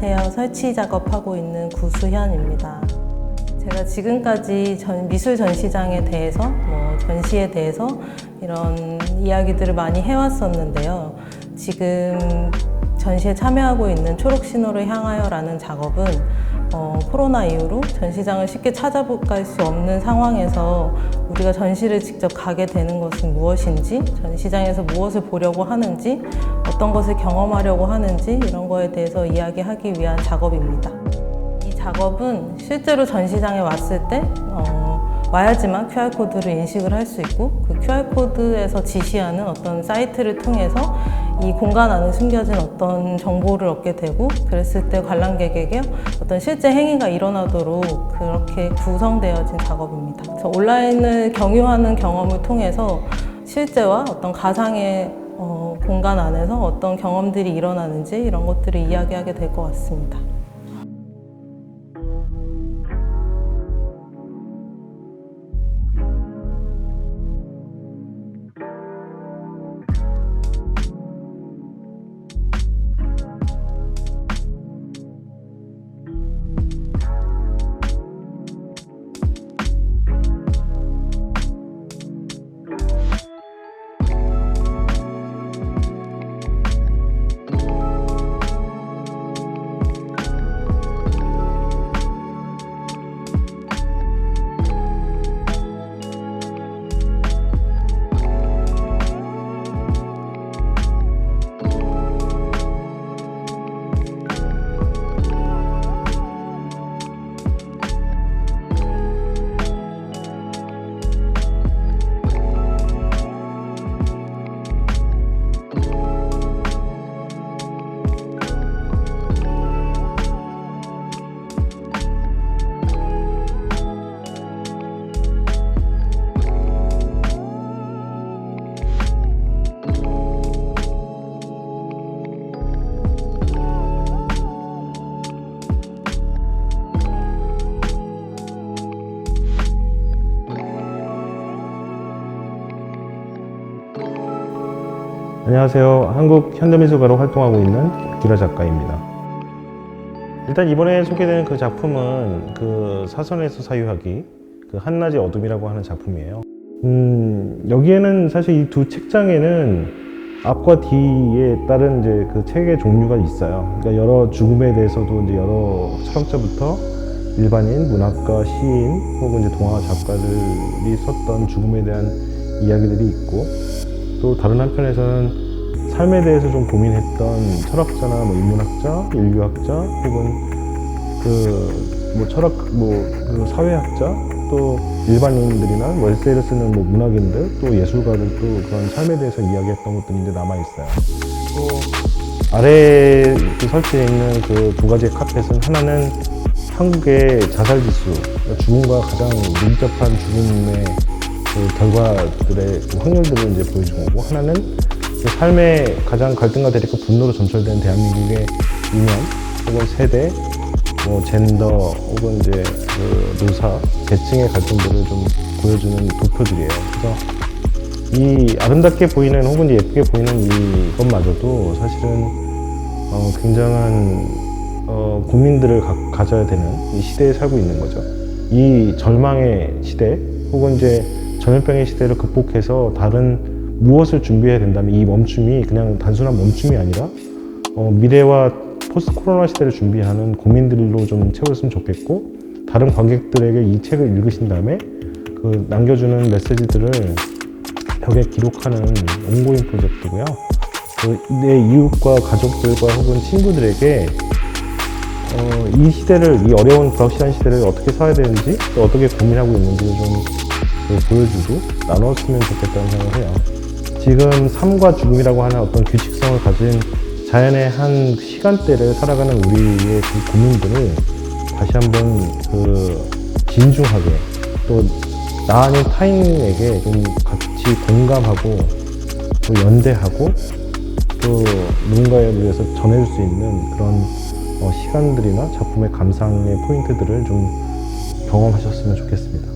안녕하세요. 설치 작업하고 있는 구수현입니다. 제가 지금까지 미술 전시장에 대해서, 전시에 대해서 이런 이야기들을 많이 해왔었는데요. 지금 전시에 참여하고 있는 초록 신호를 향하여라는 작업은 코로나 이후로 전시장을 쉽게 찾아갈 수 없는 상황에서 우리가 전시를 직접 가게 되는 것은 무엇인지, 전시장에서 무엇을 보려고 하는지, 어떤 것을 경험하려고 하는지 이런 거에 대해서 이야기하기 위한 작업입니다. 이 작업은 실제로 전시장에 왔을 때 와야지만 QR코드를 인식을 할 수 있고, 그 QR코드에서 지시하는 어떤 사이트를 통해서 이 공간 안에 숨겨진 어떤 정보를 얻게 되고, 그랬을 때 관람객에게 어떤 실제 행위가 일어나도록 그렇게 구성되어진 작업입니다. 그래서 온라인을 경유하는 경험을 통해서 실제와 어떤 가상의 공간 안에서 어떤 경험들이 일어나는지 이런 것들을 이야기하게 될 것 같습니다. 안녕하세요. 한국 현대미술가로 활동하고 있는 기라 작가입니다. 일단 이번에 소개되는 그 작품은 그 사선에서 사유하기, 그 한낮의 어둠이라고 하는 작품이에요. 여기에는 사실 이 두 책장에는 앞과 뒤에 따른 이제 그 책의 종류가 있어요. 그러니까 여러 죽음에 대해서도 이제 여러 철학자부터 일반인, 문학가, 시인 혹은 이제 동화 작가들이 썼던 죽음에 대한 이야기들이 있고, 또 다른 한편에서는 삶에 대해서 좀 고민했던 철학자나 인문학자, 인류학자 혹은 그 사회학자, 또 일반인들이나 에세이를 쓰는 문학인들, 또 예술가들도 그런 삶에 대해서 이야기했던 것들이 이제 남아 있어요. 또 아래에 설치되어 있는 그 두 가지의 카펫은, 하나는 한국의 자살 지수, 죽음과 가장 밀접한 죽음의 그 결과들의 그 확률들을 이제 보여준 거고, 하나는 그 삶의 가장 갈등과 대립과 분노로 점철된 대한민국의 이념 혹은 세대, 젠더 혹은 이제 그 노사, 계층의 갈등들을 좀 보여주는 도표들이에요. 그래서 이 아름답게 보이는 혹은 예쁘게 보이는 이것마저도 사실은 굉장한 고민들을 가져야 되는 이 시대에 살고 있는 거죠. 이 절망의 시대 혹은 이제 전염병의 시대를 극복해서 다른 무엇을 준비해야 된다면, 이 멈춤이 그냥 단순한 멈춤이 아니라 미래와 포스트 코로나 시대를 준비하는 고민들로 좀 채웠으면 좋겠고, 다른 관객들에게 이 책을 읽으신 다음에 그 남겨주는 메시지들을 벽에 기록하는 온고잉 프로젝트고요. 내 이웃과 가족들과 혹은 친구들에게 이 시대를, 이 어려운 불확실한 시대를 어떻게 살아야 되는지, 또 어떻게 고민하고 있는지를 좀 보여주고 나눴으면 좋겠다는 생각을 해요. 지금 삶과 죽음이라고 하는 어떤 규칙성을 가진 자연의 한 시간대를 살아가는 우리의 그 고민들을 다시 한번 진중하게, 또 나 아닌 타인에게 좀 같이 공감하고, 또 연대하고, 또 누군가에 위해서 전해줄 수 있는 그런 시간들이나 작품의 감상의 포인트들을 좀 경험하셨으면 좋겠습니다.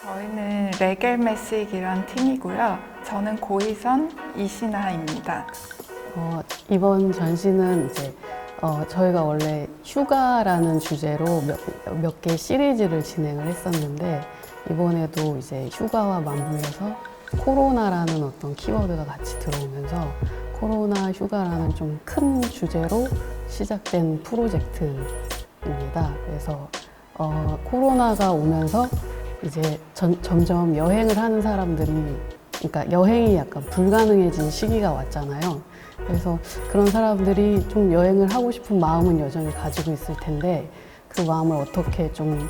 저희는 레겔 메식이란 팀이고요. 저는 고희선 이신아입니다. 이번 전시는 이제 저희가 원래 휴가라는 주제로 몇 개 시리즈를 진행을 했었는데 이번에도 이제 휴가와 맞물려서 코로나라는 어떤 키워드가 같이 들어오면서 코로나 휴가라는 좀 큰 주제로 시작된 프로젝트입니다. 그래서 코로나가 오면서 이제 점점 여행을 하는 사람들이, 그러니까 여행이 약간 불가능해진 시기가 왔잖아요. 그래서 그런 사람들이 좀 여행을 하고 싶은 마음은 여전히 가지고 있을 텐데 그 마음을 어떻게 좀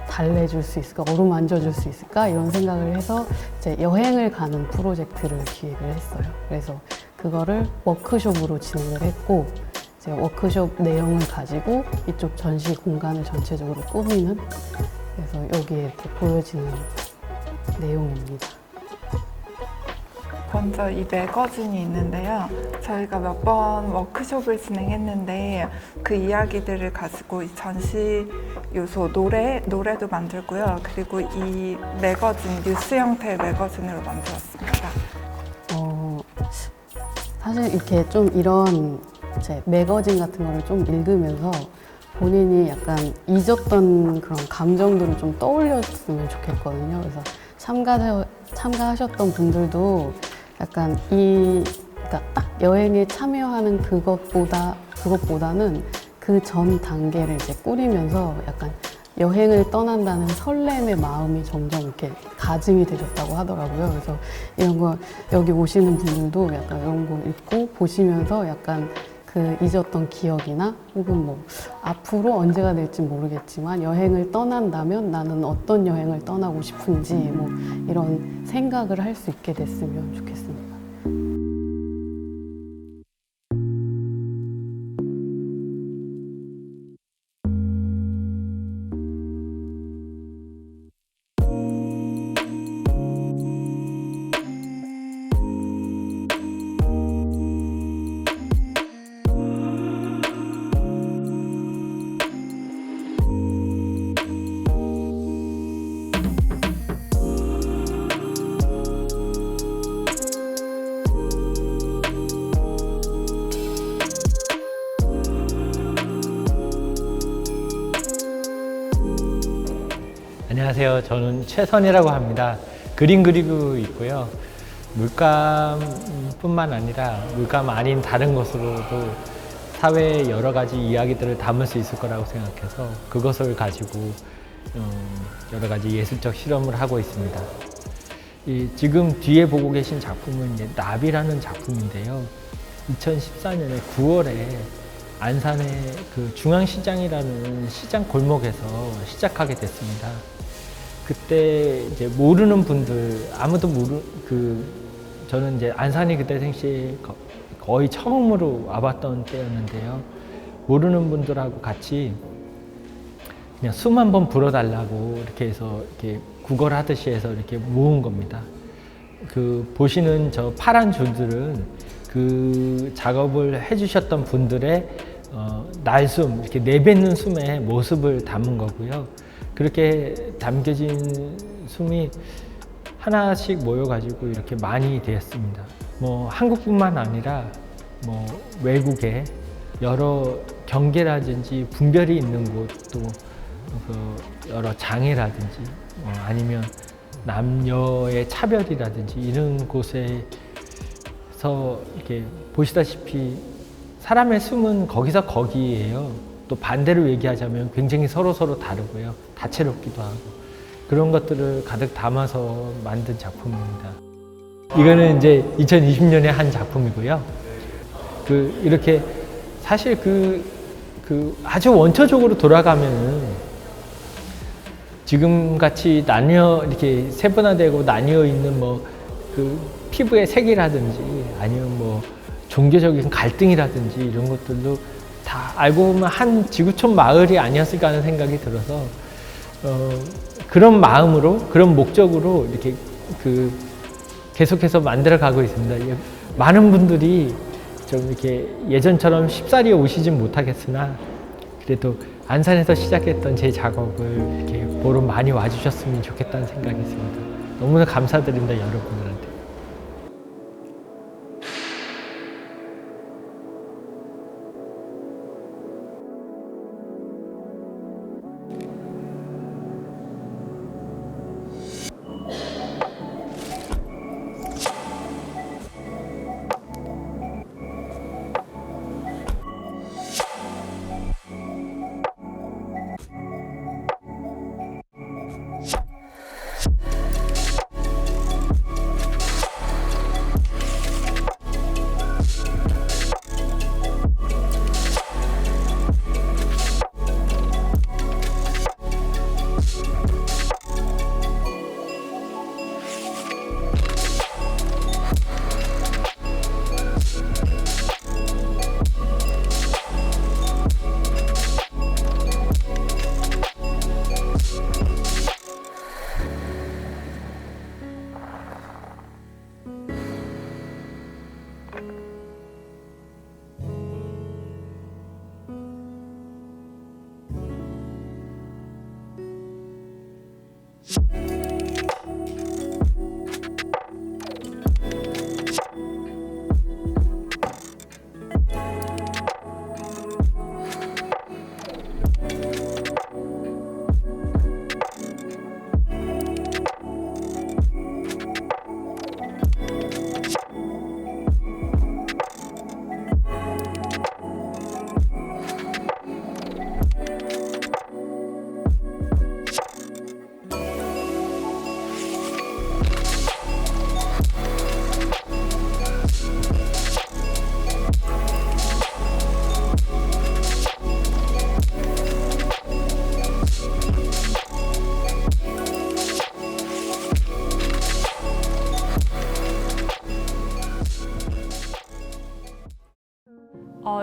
달래줄 수 있을까, 어루만져 줄 수 있을까 이런 생각을 해서 이제 여행을 가는 프로젝트를 기획을 했어요. 그래서 그거를 워크숍으로 진행을 했고 이제 워크숍 내용을 가지고 이쪽 전시 공간을 전체적으로 꾸미는, 그래서 여기에 이렇게 보여지는 내용입니다. 먼저 이 매거진이 있는데요. 저희가 몇 번 워크숍을 진행했는데 그 이야기들을 가지고 이 전시 요소 노래도 만들고요. 그리고 이 매거진 뉴스 형태의 매거진으로 만들었습니다. 사실 이렇게 좀 이런 이제 매거진 같은 거를 좀 읽으면서 본인이 약간 잊었던 그런 감정들을 좀 떠올렸으면 좋겠거든요. 그래서 참가하셨던 분들도 약간 그러니까 딱 여행에 참여하는 그것보다는 그 전 단계를 이제 꾸리면서 약간 여행을 떠난다는 설렘의 마음이 점점 이렇게 가증이 되셨다고 하더라고요. 그래서 이런 거 여기 오시는 분들도 약간 이런 거 읽고 보시면서 약간 그 잊었던 기억이나 혹은 뭐 앞으로 언제가 될지 모르겠지만 여행을 떠난다면 나는 어떤 여행을 떠나고 싶은지 뭐 이런 생각을 할 수 있게 됐으면 좋겠습니다. 안녕하세요. 저는 최선이라고 합니다. 그림 그리고 있고요. 물감뿐만 아니라 물감 아닌 다른 것으로도 사회의 여러 가지 이야기들을 담을 수 있을 거라고 생각해서 그것을 가지고 여러 가지 예술적 실험을 하고 있습니다. 지금 뒤에 보고 계신 작품은 이제 나비라는 작품인데요. 2014년에 9월에 안산의 그 중앙시장이라는 시장 골목에서 시작하게 됐습니다. 그때 이제 모르는 분들, 아무도 저는 이제 안산이 그때 당시에 거의 처음으로 와봤던 때였는데요. 모르는 분들하고 같이 그냥 숨 한번 불어달라고 이렇게 해서 이렇게 구걸하듯이 해서 이렇게 모은 겁니다. 그 보시는 저 파란 줄들은 그 작업을 해주셨던 분들의 날숨, 이렇게 내뱉는 숨의 모습을 담은 거고요. 그렇게 담겨진 숨이 하나씩 모여가지고 이렇게 많이 되었습니다. 뭐 한국뿐만 아니라 뭐 외국에 여러 경계라든지 분별이 있는 곳도 여러 장애라든지 아니면 남녀의 차별이라든지 이런 곳에서 이렇게 보시다시피 사람의 숨은 거기서 거기예요. 또 반대로 얘기하자면 굉장히 서로 다르고요. 다채롭기도 하고 그런 것들을 가득 담아서 만든 작품입니다. 이거는 이제 2020년에 한 작품이고요. 이렇게 사실 아주 원초적으로 돌아가면은 지금 같이 이렇게 세분화되고 나뉘어 있는 피부의 색이라든지 아니면 종교적인 갈등이라든지 이런 것들도 다 알고 보면 한 지구촌 마을이 아니었을까 하는 생각이 들어서 그런 마음으로, 그런 목적으로 이렇게 계속해서 만들어 가고 있습니다. 많은 분들이 좀 이렇게 예전처럼 쉽사리 오시진 못하겠으나 그래도 안산에서 시작했던 제 작업을 이렇게 보러 많이 와주셨으면 좋겠다는 생각이 있습니다. 너무나 감사드립니다, 여러분들한테.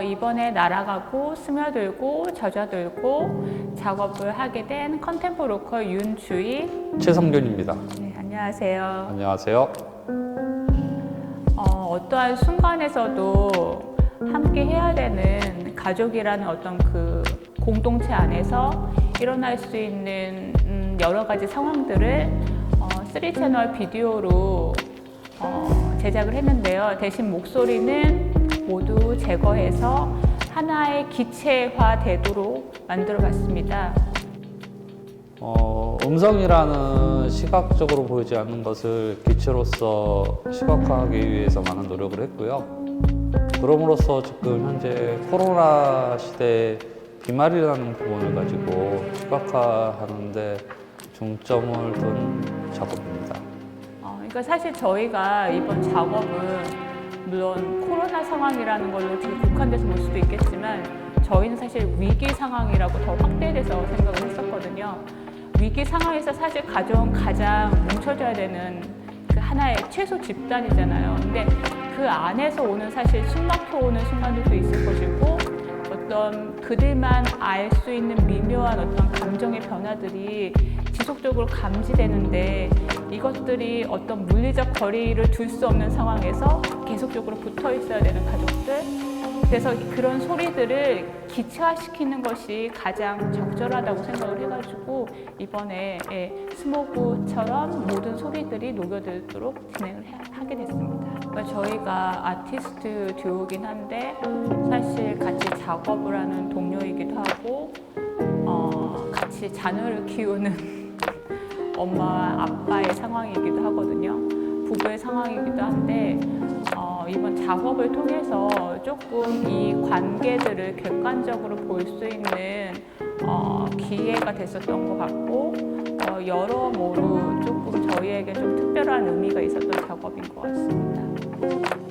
이번에 날아가고 스며들고 젖어들고 작업을 하게 된 컨템포 로컬 윤주희. 최성균입니다. 네, 안녕하세요. 안녕하세요. 어떠한 순간에서도 함께 해야 되는 가족이라는 어떤 그 공동체 안에서 일어날 수 있는 여러 가지 상황들을 3채널 비디오로 제작을 했는데요. 대신 목소리는 모두 제거해서 하나의 기체화 되도록 만들어 봤습니다. 음성이라는 시각적으로 보이지 않는 것을 기체로서 시각화하기 위해서 많은 노력을 했고요. 그럼으로써 지금 현재 코로나 시대에 비말이라는 부분을 가지고 시각화하는데 중점을 둔 작업입니다. 그러니까 사실 저희가 이번 작업은 물론 코로나 상황이라는 걸로 되게 국한돼서 볼 수도 있겠지만 저희는 사실 위기 상황이라고 더 확대돼서 생각을 했었거든요. 위기 상황에서 사실 가족은 가장 뭉쳐져야 되는 그 하나의 최소 집단이잖아요. 근데 그 안에서 오는 사실 숨막혀 오는 순간들도 있을 것이고 어떤 그들만 알 수 있는 미묘한 어떤 감정의 변화들이 지속적으로 감지되는데 이것들이 어떤 물리적 거리를 둘 수 없는 상황에서 계속적으로 붙어 있어야 되는 가족들. 그래서 그런 소리들을 기체화시키는 것이 가장 적절하다고 생각을 해가지고 이번에 스모그처럼 모든 소리들이 녹여들도록 진행을 하게 됐습니다. 그러니까 저희가 아티스트 듀오긴 한데 사실 같이 작업을 하는 동료이기도 하고 같이 자녀를 키우는 엄마와 아빠의 상황이기도 하거든요. 부부의 상황이기도 한데 이번 작업을 통해서 조금 이 관계들을 객관적으로 볼 수 있는 기회가 됐었던 것 같고 여러모로 조금 저희에게 좀 특별한 의미가 있었던 작업인 것 같습니다.